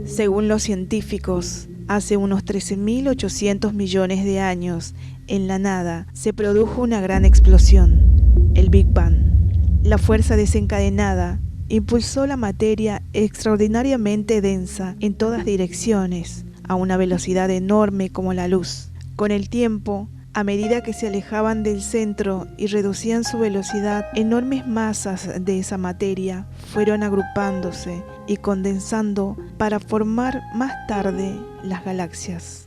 Según los científicos, hace unos 13.800 millones de años, en la nada, se produjo una gran explosión, el Big Bang. La fuerza desencadenada impulsó la materia extraordinariamente densa en todas direcciones, a una velocidad enorme como la luz. Con el tiempo, a medida que se alejaban del centro y reducían su velocidad, enormes masas de esa materia fueron agrupándose y condensando para formar más tarde las galaxias.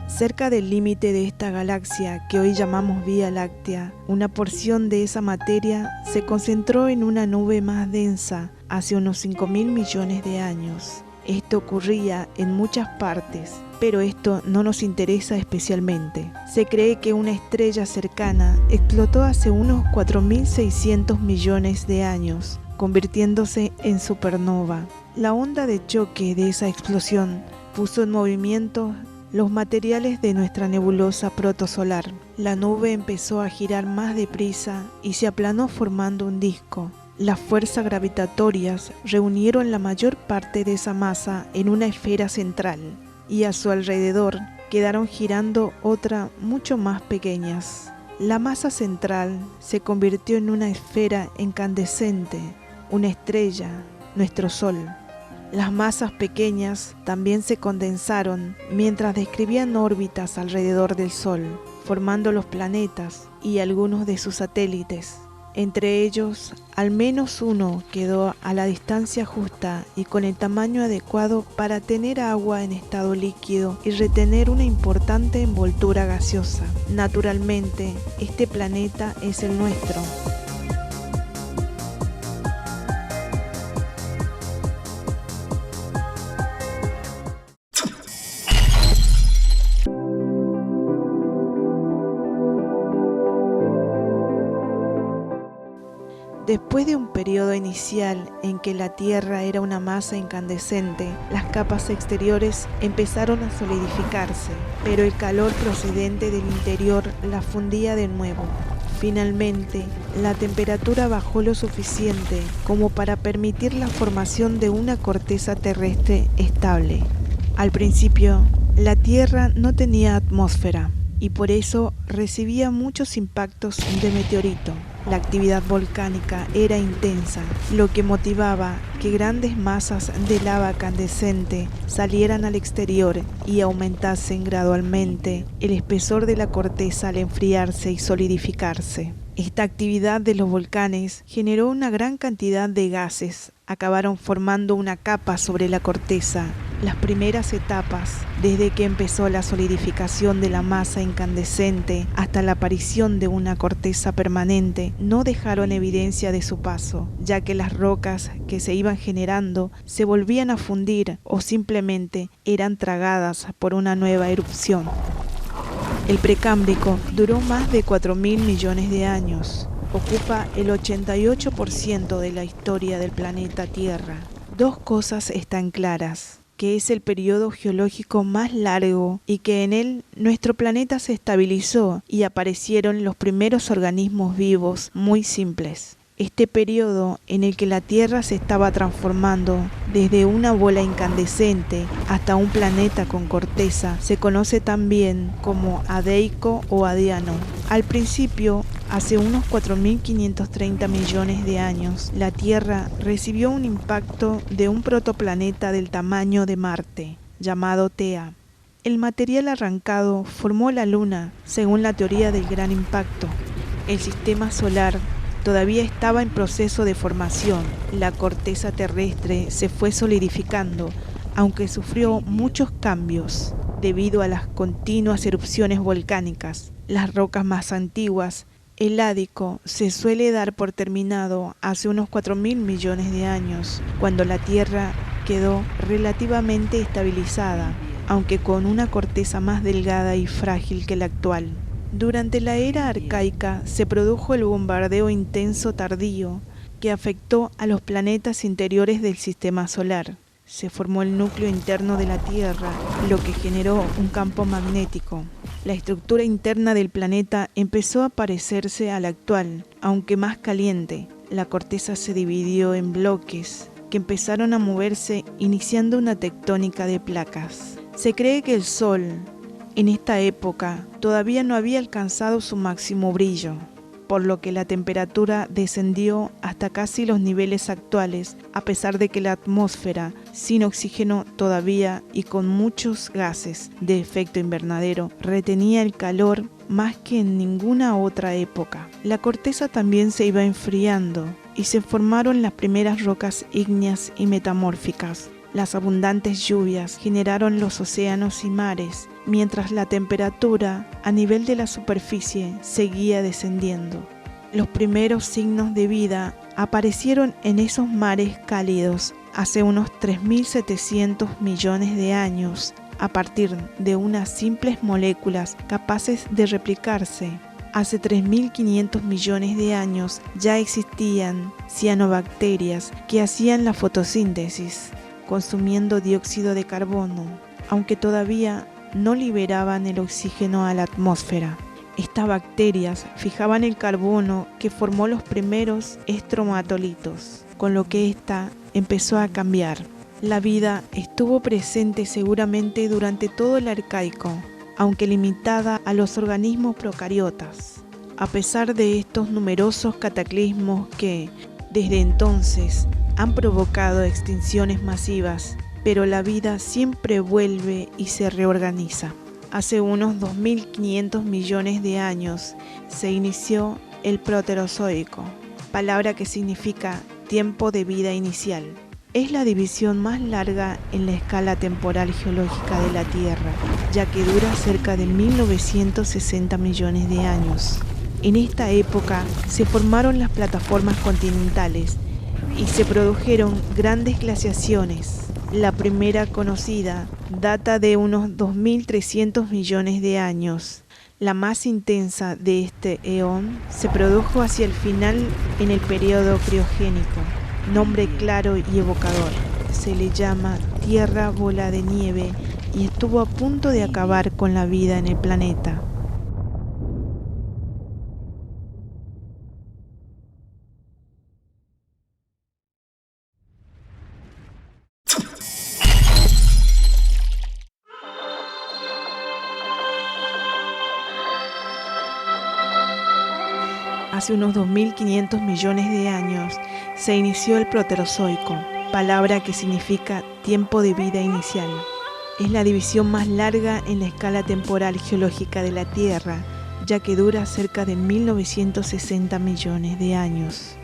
Cerca del límite de esta galaxia, que hoy llamamos Vía Láctea, una porción de esa materia se concentró en una nube más densa hace unos 5.000 millones de años. Esto ocurría en muchas partes, pero esto no nos interesa especialmente. Se cree que una estrella cercana explotó hace unos 4.600 millones de años, convirtiéndose en supernova. La onda de choque de esa explosión puso en movimiento los materiales de nuestra nebulosa protosolar. La nube empezó a girar más deprisa y se aplanó formando un disco. Las fuerzas gravitatorias reunieron la mayor parte de esa masa en una esfera central y a su alrededor quedaron girando otras mucho más pequeñas. La masa central se convirtió en una esfera incandescente, una estrella, nuestro Sol. Las masas pequeñas también se condensaron mientras describían órbitas alrededor del Sol, formando los planetas y algunos de sus satélites. Entre ellos, al menos uno quedó a la distancia justa y con el tamaño adecuado para tener agua en estado líquido y retener una importante envoltura gaseosa. Naturalmente, este planeta es el nuestro. Después de un periodo inicial en que la Tierra era una masa incandescente, las capas exteriores empezaron a solidificarse, pero el calor procedente del interior la fundía de nuevo. Finalmente, la temperatura bajó lo suficiente como para permitir la formación de una corteza terrestre estable. Al principio, la Tierra no tenía atmósfera y por eso recibía muchos impactos de meteorito. La actividad volcánica era intensa, lo que motivaba que grandes masas de lava candescente salieran al exterior y aumentasen gradualmente el espesor de la corteza al enfriarse y solidificarse. Esta actividad de los volcanes generó una gran cantidad de gases. Acabaron formando una capa sobre la corteza. Las primeras etapas, desde que empezó la solidificación de la masa incandescente hasta la aparición de una corteza permanente, no dejaron evidencia de su paso, ya que las rocas que se iban generando se volvían a fundir o simplemente eran tragadas por una nueva erupción. El Precámbrico duró más de 4.000 millones de años. Ocupa el 88% de la historia del planeta Tierra. Dos cosas están claras: que es el periodo geológico más largo y que en él nuestro planeta se estabilizó y aparecieron los primeros organismos vivos muy simples. Este periodo en el que la Tierra se estaba transformando desde una bola incandescente hasta un planeta con corteza se conoce también como Adeico o Adiano. Al principio, hace unos 4.530 millones de años, la Tierra recibió un impacto de un protoplaneta del tamaño de Marte, llamado Tea. El material arrancado formó la Luna, según la teoría del gran impacto. El sistema solar todavía estaba en proceso de formación. La corteza terrestre se fue solidificando, aunque sufrió muchos cambios debido a las continuas erupciones volcánicas. Las rocas más antiguas, el Ádico, se suele dar por terminado hace unos 4.000 millones de años, cuando la Tierra quedó relativamente estabilizada, aunque con una corteza más delgada y frágil que la actual. Durante la era arcaica se produjo el bombardeo intenso tardío que afectó a los planetas interiores del sistema solar. se formó el núcleo interno de la Tierra, lo que generó un campo magnético. La estructura interna del planeta empezó a parecerse a la actual, aunque más caliente. La corteza se dividió en bloques que empezaron a moverse, iniciando una tectónica de placas. Se cree que el Sol, en esta época, todavía no había alcanzado su máximo brillo, por lo que la temperatura descendió hasta casi los niveles actuales, a pesar de que la atmósfera, sin oxígeno todavía y con muchos gases de efecto invernadero, retenía el calor más que en ninguna otra época. La corteza también se iba enfriando y se formaron las primeras rocas ígneas y metamórficas. Las abundantes lluvias generaron los océanos y mares, mientras la temperatura a nivel de la superficie seguía descendiendo. Los primeros signos de vida aparecieron en esos mares cálidos hace unos 3.700 millones de años, a partir de unas simples moléculas capaces de replicarse. Hace 3.500 millones de años ya existían cianobacterias que hacían la fotosíntesis, consumiendo dióxido de carbono, aunque todavía no liberaban el oxígeno a la atmósfera. Estas bacterias fijaban el carbono que formó los primeros estromatolitos, con lo que ésta empezó a cambiar. La vida estuvo presente seguramente durante todo el arcaico, aunque limitada a los organismos procariotas. A pesar de estos numerosos cataclismos que, desde entonces, han provocado extinciones masivas, pero la vida siempre vuelve y se reorganiza. Hace unos 2.500 millones de años se inició el Proterozoico, palabra que significa tiempo de vida inicial. Es la división más larga en la escala temporal geológica de la Tierra, ya que dura cerca de 1.960 millones de años. En esta época se formaron las plataformas continentales y se produjeron grandes glaciaciones. La primera conocida data de unos 2.300 millones de años. La más intensa de este eón se produjo hacia el final en el periodo criogénico. Nombre claro y evocador. Se le llama Tierra Bola de Nieve y estuvo a punto de acabar con la vida en el planeta. Hace unos 2.500 millones de años se inició el Proterozoico, palabra que significa tiempo de vida inicial. Es la división más larga en la escala temporal geológica de la Tierra, ya que dura cerca de 1.960 millones de años.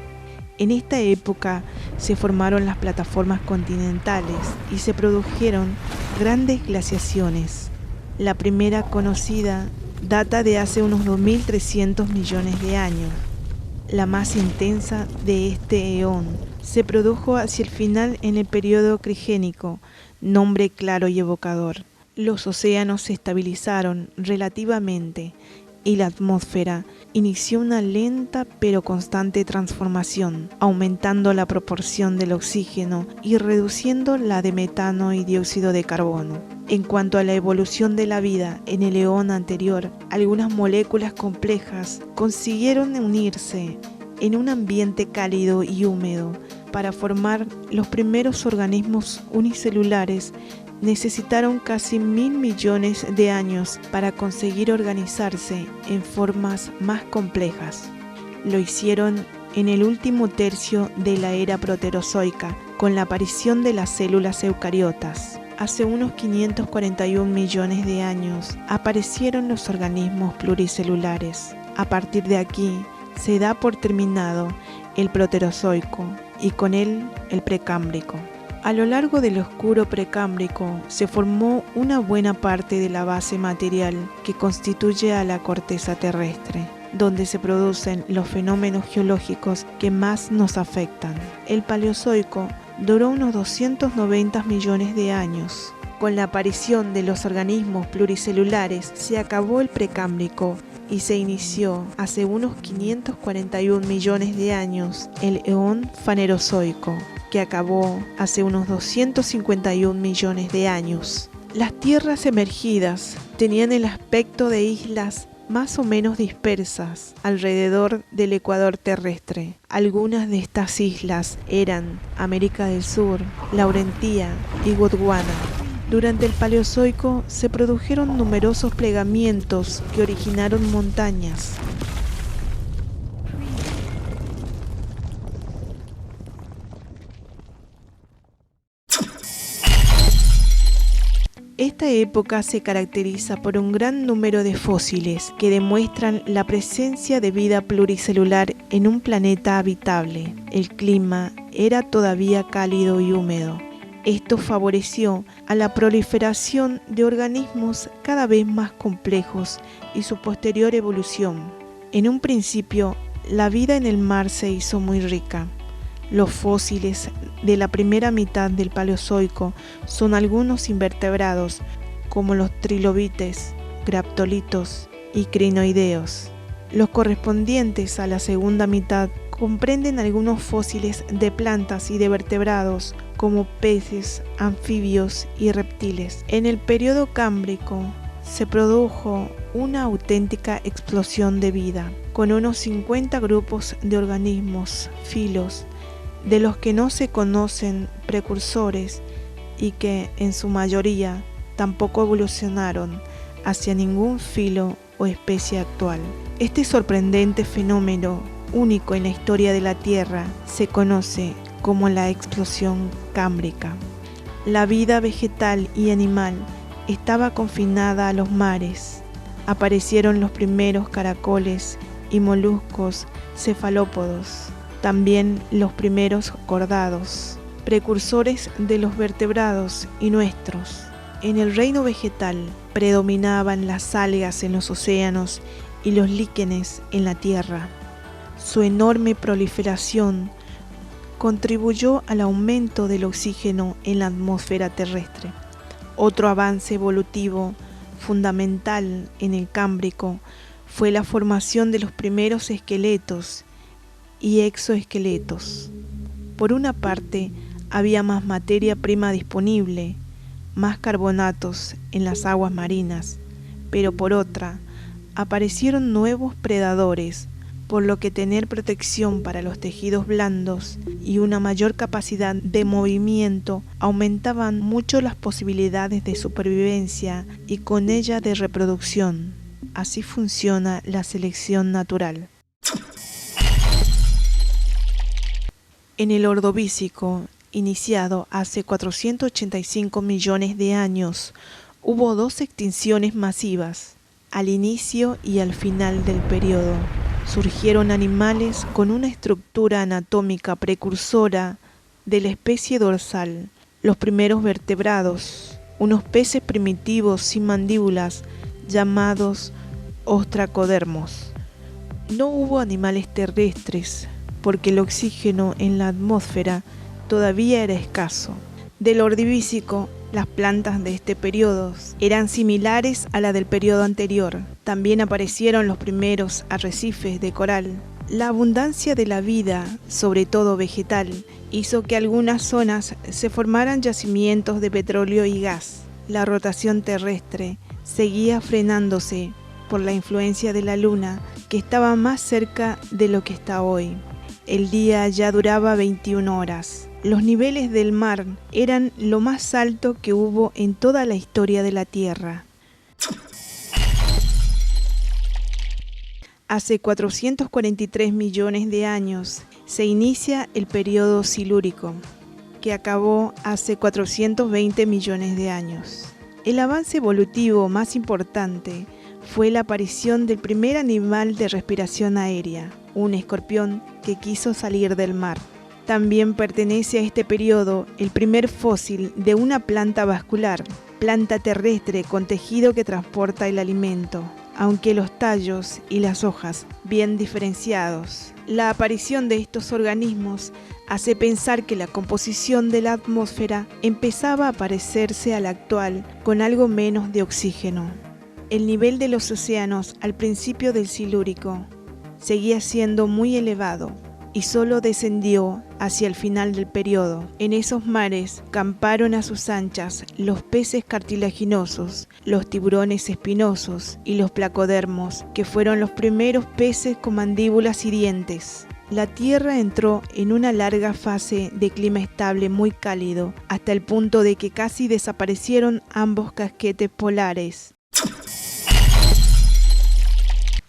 En esta época se formaron las plataformas continentales y se produjeron grandes glaciaciones. La primera conocida data de hace unos 2.300 millones de años. La más intensa de este eón se produjo hacia el final en el periodo crigénico, nombre claro y evocador. Los océanos se estabilizaron relativamente y la atmósfera inició una lenta pero constante transformación, aumentando la proporción del oxígeno y reduciendo la de metano y dióxido de carbono. En cuanto a la evolución de la vida en el eón anterior, algunas moléculas complejas consiguieron unirse en un ambiente cálido y húmedo. Para formar los primeros organismos unicelulares necesitaron casi 1.000 millones de años para conseguir organizarse en formas más complejas. Lo hicieron en el último tercio de la era proterozoica, con la aparición de las células eucariotas. Hace unos 541 millones de años aparecieron los organismos pluricelulares. A partir de aquí se da por terminado el Proterozoico y con él el Precámbrico. A lo largo del oscuro Precámbrico se formó una buena parte de la base material que constituye a la corteza terrestre, donde se producen los fenómenos geológicos que más nos afectan. El Paleozoico duró unos 290 millones de años. Con la aparición de los organismos pluricelulares se acabó el Precámbrico y se inició hace unos 541 millones de años el eón Fanerozoico. que acabó hace unos 251 millones de años. Las tierras emergidas tenían el aspecto de islas más o menos dispersas alrededor del ecuador terrestre. Algunas de estas islas eran América del Sur, Laurentía y Gondwana. Durante el Paleozoico se produjeron numerosos plegamientos que originaron montañas. Esta época se caracteriza por un gran número de fósiles que demuestran la presencia de vida pluricelular en un planeta habitable. El clima era todavía cálido y húmedo. Esto favoreció a la proliferación de organismos cada vez más complejos y su posterior evolución. En un principio, la vida en el mar se hizo muy rica. Los fósiles de la primera mitad del Paleozoico son algunos invertebrados como los trilobites, graptolitos y crinoideos. Los correspondientes a la segunda mitad comprenden algunos fósiles de plantas y de vertebrados como peces, anfibios y reptiles. En el período cámbrico se produjo una auténtica explosión de vida, con unos 50 grupos de organismos, filos, de los que no se conocen precursores y que, en su mayoría, tampoco evolucionaron hacia ningún filo o especie actual. Este sorprendente fenómeno, único en la historia de la Tierra, se conoce como la explosión cámbrica. La vida vegetal y animal estaba confinada a los mares. Aparecieron los primeros caracoles y moluscos cefalópodos. También los primeros cordados, precursores de los vertebrados y nuestros. En el reino vegetal predominaban las algas en los océanos y los líquenes en la tierra. Su enorme proliferación contribuyó al aumento del oxígeno en la atmósfera terrestre. Otro avance evolutivo fundamental en el Cámbrico fue la formación de los primeros esqueletos y exoesqueletos. Por una parte, había más materia prima disponible, más carbonatos en las aguas marinas, pero por otra, aparecieron nuevos predadores, por lo que tener protección para los tejidos blandos y una mayor capacidad de movimiento aumentaban mucho las posibilidades de supervivencia y con ella de reproducción. Así funciona la selección natural. En el Ordovícico, iniciado hace 485 millones de años, hubo dos extinciones masivas, al inicio y al final del periodo. Surgieron animales con una estructura anatómica precursora de la especie dorsal, los primeros vertebrados, unos peces primitivos sin mandíbulas llamados ostracodermos. No hubo animales terrestres, porque el oxígeno en la atmósfera todavía era escaso. Del Ordovícico, las plantas de este periodo eran similares a la del periodo anterior. También aparecieron los primeros arrecifes de coral. La abundancia de la vida, sobre todo vegetal, hizo que algunas zonas se formaran yacimientos de petróleo y gas. La rotación terrestre seguía frenándose por la influencia de la luna, que estaba más cerca de lo que está hoy. El día ya duraba 21 horas. Los niveles del mar eran lo más alto que hubo en toda la historia de la Tierra. Hace 443 millones de años se inicia el período silúrico, que acabó hace 420 millones de años. El avance evolutivo más importante fue la aparición del primer animal de respiración aérea, un escorpión que quiso salir del mar. También pertenece a este periodo el primer fósil de una planta vascular, planta terrestre con tejido que transporta el alimento, aunque los tallos y las hojas bien diferenciados. La aparición de estos organismos hace pensar que la composición de la atmósfera empezaba a parecerse a la actual, con algo menos de oxígeno. El nivel de los océanos al principio del Silúrico seguía siendo muy elevado, y solo descendió hacia el final del periodo. En esos mares camparon a sus anchas los peces cartilaginosos, los tiburones espinosos y los placodermos, que fueron los primeros peces con mandíbulas y dientes. La Tierra entró en una larga fase de clima estable muy cálido, hasta el punto de que casi desaparecieron ambos casquetes polares.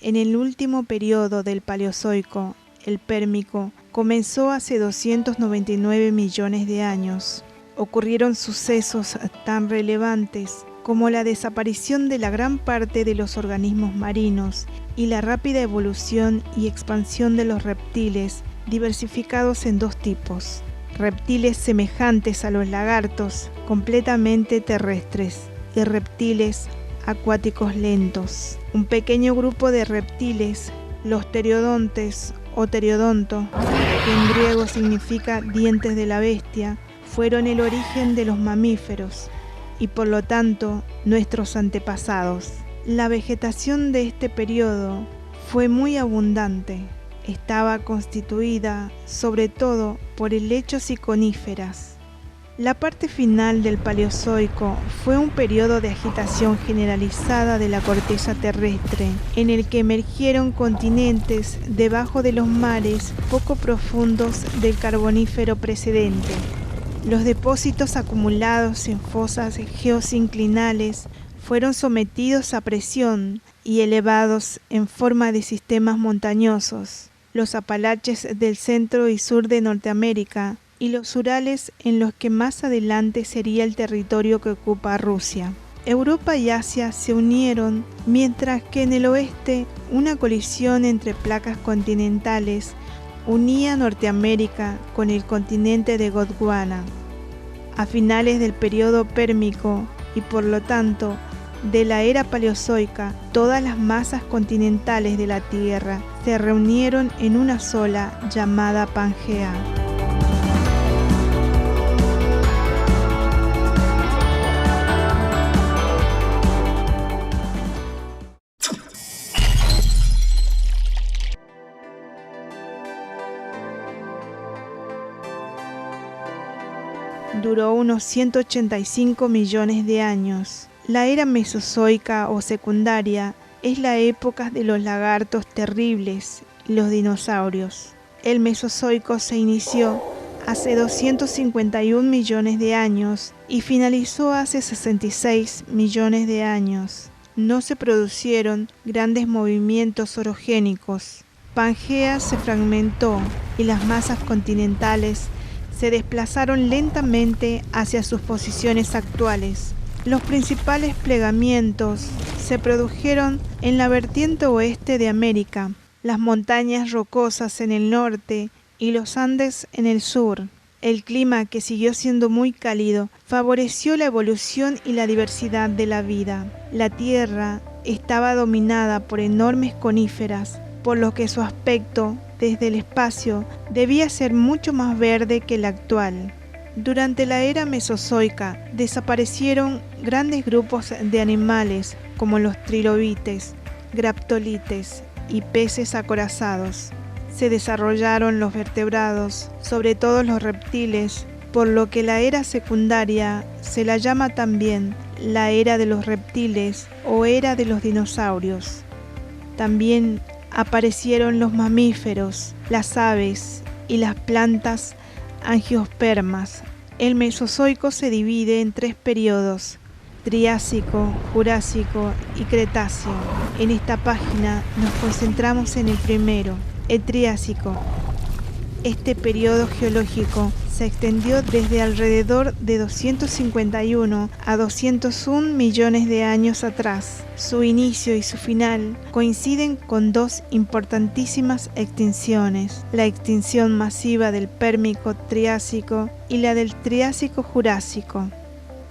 En el último periodo del Paleozoico, el Pérmico, comenzó hace 299 millones de años. Ocurrieron sucesos tan relevantes como la desaparición de la gran parte de los organismos marinos y la rápida evolución y expansión de los reptiles, diversificados en dos tipos: reptiles semejantes a los lagartos, completamente terrestres, y reptiles acuáticos lentos. Un pequeño grupo de reptiles, los pteriodontes o teriodonto, que en griego significa dientes de la bestia, fueron el origen de los mamíferos y por lo tanto nuestros antepasados. La vegetación de este periodo fue muy abundante. Estaba constituida sobre todo por helechos y coníferas. La parte final del Paleozoico fue un periodo de agitación generalizada de la corteza terrestre, en el que emergieron continentes debajo de los mares poco profundos del Carbonífero precedente. Los depósitos acumulados en fosas geosinclinales fueron sometidos a presión y elevados en forma de sistemas montañosos. Los Apalaches del centro y sur de Norteamérica y los Urales, en los que más adelante sería el territorio que ocupa Rusia. Europa y Asia se unieron, mientras que en el oeste una colisión entre placas continentales unía Norteamérica con el continente de Gondwana. A finales del periodo Pérmico y por lo tanto de la era Paleozoica, todas las masas continentales de la Tierra se reunieron en una sola llamada Pangea. Duró unos 185 millones de años. La era mesozoica o secundaria es la época de los lagartos terribles y los dinosaurios. El Mesozoico se inició hace 251 millones de años y finalizó hace 66 millones de años. No se produjeron grandes movimientos orogénicos. Pangea se fragmentó y las masas continentales se desplazaron lentamente hacia sus posiciones actuales. Los principales plegamientos se produjeron en la vertiente oeste de América, las montañas rocosas en el norte y los Andes en el sur. El clima, que siguió siendo muy cálido, favoreció la evolución y la diversidad de la vida. La Tierra estaba dominada por enormes coníferas, por lo que su aspecto desde el espacio debía ser mucho más verde que el actual. Durante la era mesozoica desaparecieron grandes grupos de animales como los trilobites, graptolites y peces acorazados. Se desarrollaron los vertebrados, sobre todo los reptiles, por lo que la era secundaria se la llama también la era de los reptiles o era de los dinosaurios. También aparecieron los mamíferos, las aves y las plantas angiospermas. El Mesozoico se divide en tres periodos: Triásico, Jurásico y Cretáceo. En esta página nos concentramos en el primero, el Triásico. Este periodo geológico se extendió desde alrededor de 251 a 201 millones de años atrás. Su inicio y su final coinciden con dos importantísimas extinciones: la extinción masiva del Pérmico Triásico y la del Triásico Jurásico.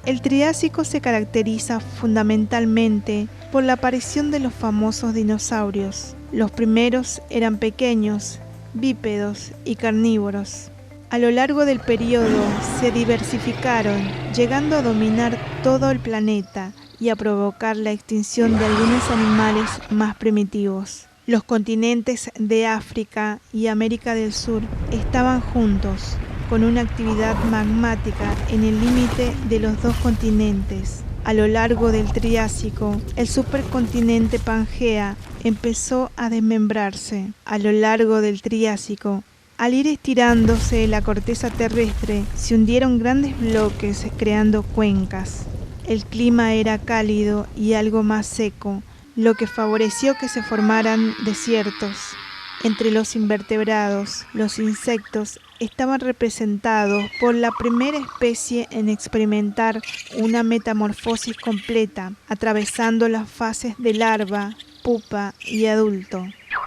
El Triásico se caracteriza fundamentalmente por la aparición de los famosos dinosaurios. Los primeros eran pequeños, bípedos y carnívoros. A lo largo del periodo se diversificaron, llegando a dominar todo el planeta y a provocar la extinción de algunos animales más primitivos. Los continentes de África y América del Sur estaban juntos, con una actividad magmática en el límite de los dos continentes. A lo largo del Triásico, el supercontinente Pangea empezó a desmembrarse. A lo largo del Triásico, al ir estirándose la corteza terrestre, se hundieron grandes bloques creando cuencas. El clima era cálido y algo más seco, lo que favoreció que se formaran desiertos. Entre los invertebrados, los insectos estaban representados por la primera especie en experimentar una metamorfosis completa, atravesando las fases de larva, pupa y adulto.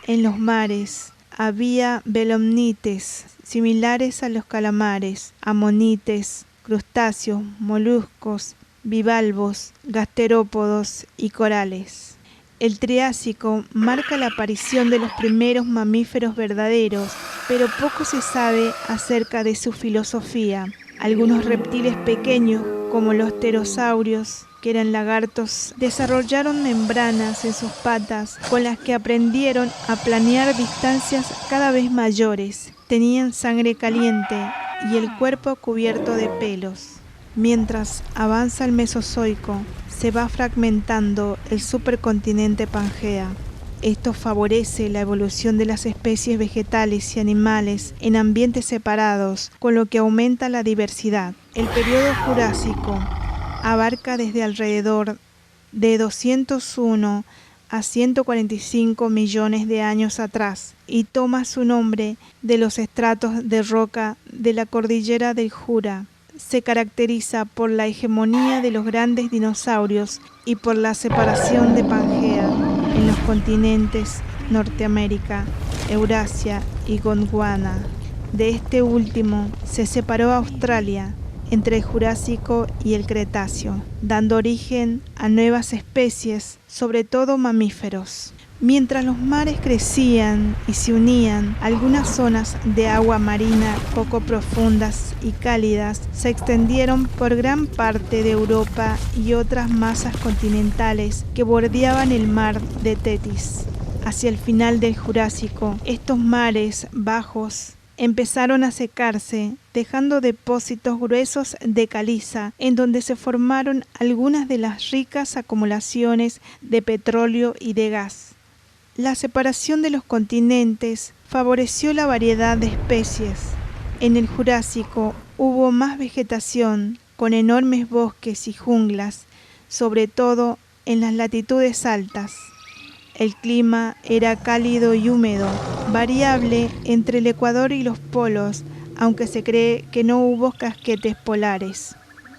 En los mares había belemnites, similares a los calamares, amonites, crustáceos, moluscos, bivalvos, gasterópodos y corales. El Triásico marca la aparición de los primeros mamíferos verdaderos, pero poco se sabe acerca de su filosofía. Algunos reptiles pequeños, como los pterosaurios, que eran lagartos, desarrollaron membranas en sus patas con las que aprendieron a planear distancias cada vez mayores. Tenían sangre caliente y el cuerpo cubierto de pelos. Mientras avanza el Mesozoico, se va fragmentando el supercontinente Pangea. Esto favorece la evolución de las especies vegetales y animales en ambientes separados, con lo que aumenta la diversidad. El periodo Jurásico abarca desde alrededor de 201 a 145 millones de años atrás y toma su nombre de los estratos de roca de la cordillera del Jura. Se caracteriza por la hegemonía de los grandes dinosaurios y por la separación de Pangea en los continentes Norteamérica, Eurasia y Gondwana. De este último se separó Australia entre el Jurásico y el Cretáceo, dando origen a nuevas especies, sobre todo mamíferos. Mientras los mares crecían y se unían, algunas zonas de agua marina poco profundas y cálidas se extendieron por gran parte de Europa y otras masas continentales que bordeaban el mar de Tetis. Hacia el final del Jurásico, estos mares bajos empezaron a secarse, dejando depósitos gruesos de caliza, en donde se formaron algunas de las ricas acumulaciones de petróleo y de gas. La separación de los continentes favoreció la variedad de especies. En el Jurásico hubo más vegetación, con enormes bosques y junglas, sobre todo en las latitudes altas. El clima era cálido y húmedo, variable entre el Ecuador y los polos, aunque se cree que no hubo casquetes polares.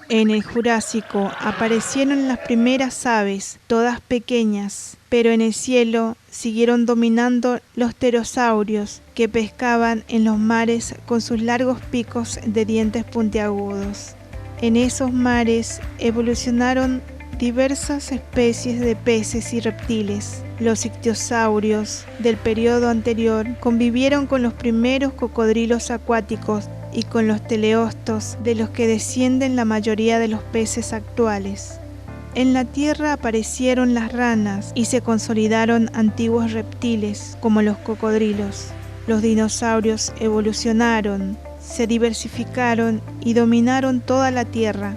En el Jurásico aparecieron las primeras aves, todas pequeñas, pero en el cielo siguieron dominando los pterosaurios que pescaban en los mares con sus largos picos de dientes puntiagudos. En esos mares evolucionaron diversas especies de peces y reptiles. Los ictiosaurios del periodo anterior convivieron con los primeros cocodrilos acuáticos y con los teleostos, de los que descienden la mayoría de los peces actuales. En la tierra aparecieron las ranas y se consolidaron antiguos reptiles como los cocodrilos. Los dinosaurios evolucionaron, se diversificaron y dominaron toda la tierra.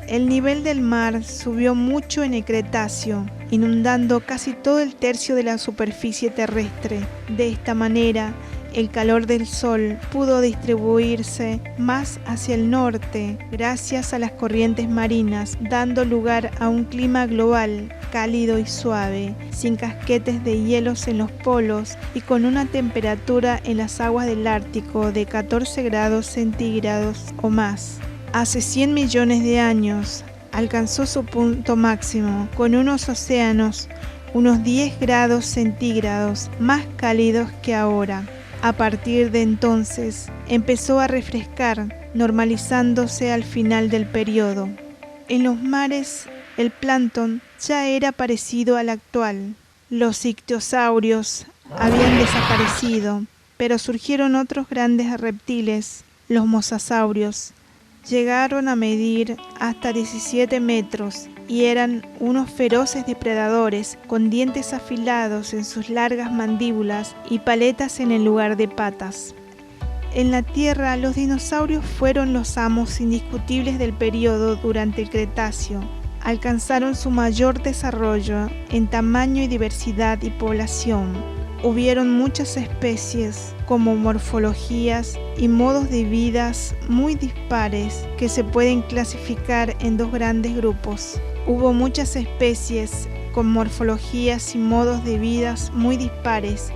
El nivel del mar subió mucho en el Cretáceo, inundando casi todo el tercio de la superficie terrestre. De esta manera, el calor del sol pudo distribuirse más hacia el norte gracias a las corrientes marinas, dando lugar a un clima global, cálido y suave, sin casquetes de hielos en los polos y con una temperatura en las aguas del Ártico de 14 grados centígrados o más. Hace 100 millones de años alcanzó su punto máximo, con unos océanos unos 10 grados centígrados más cálidos que ahora. A partir de entonces empezó a refrescar, normalizándose al final del periodo. En los mares el plancton ya era parecido al actual. Los ictiosaurios habían desaparecido, pero surgieron otros grandes reptiles, los mosasaurios. Llegaron a medir hasta 17 metros y eran unos feroces depredadores con dientes afilados en sus largas mandíbulas y paletas en el lugar de patas. En la Tierra, los dinosaurios fueron los amos indiscutibles del período durante el Cretáceo. Alcanzaron su mayor desarrollo en tamaño y diversidad y población. Hubieron muchas especies como morfologías y modos de vidas muy dispares que se pueden clasificar en dos grandes grupos. Hubo muchas especies con morfologías y modos de vidas muy dispares.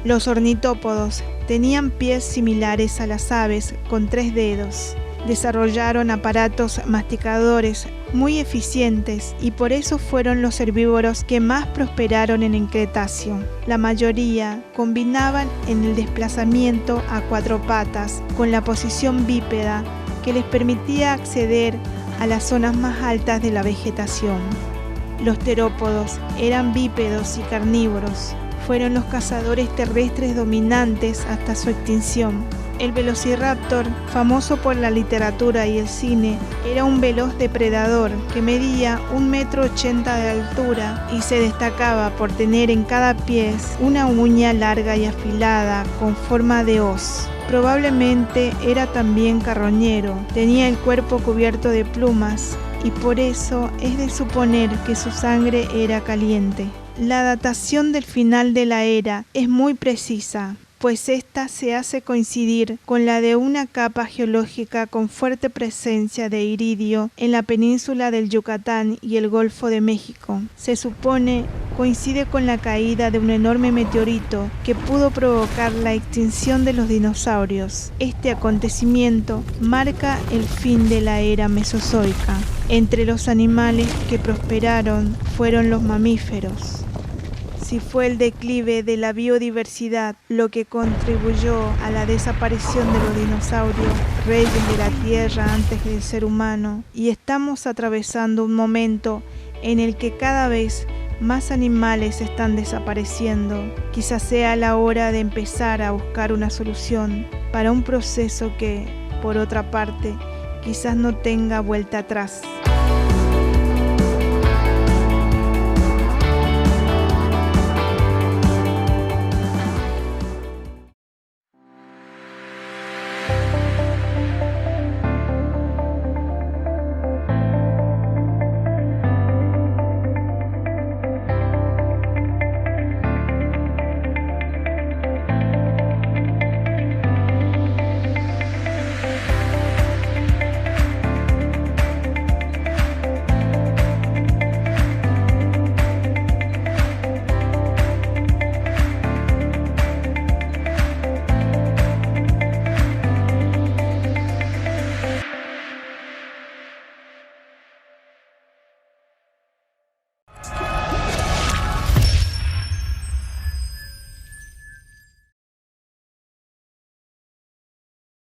Los ornitópodos tenían pies similares a las aves con 3 dedos. Desarrollaron aparatos masticadores muy eficientes y por eso fueron los herbívoros que más prosperaron en el Cretáceo. La mayoría combinaban en el desplazamiento a 4 patas con la posición bípeda que les permitía acceder a las zonas más altas de la vegetación. Los terópodos eran bípedos y carnívoros. Fueron los cazadores terrestres dominantes hasta su extinción. El velociraptor, famoso por la literatura y el cine, era un veloz depredador que medía 1,80 m de altura y se destacaba por tener en cada pie una uña larga y afilada con forma de hoz. Probablemente era también carroñero, tenía el cuerpo cubierto de plumas y por eso es de suponer que su sangre era caliente. La datación del final de la era es muy precisa, pues esta se hace coincidir con la de una capa geológica con fuerte presencia de iridio en la península del Yucatán y el Golfo de México. Se supone coincide con la caída de un enorme meteorito que pudo provocar la extinción de los dinosaurios. Este acontecimiento marca el fin de la era mesozoica. Entre los animales que prosperaron fueron los mamíferos. Si fue el declive de la biodiversidad lo que contribuyó a la desaparición de los dinosaurios, reyes de la Tierra antes del ser humano, y estamos atravesando un momento en el que cada vez más animales están desapareciendo, quizás sea la hora de empezar a buscar una solución para un proceso que, por otra parte, quizás no tenga vuelta atrás.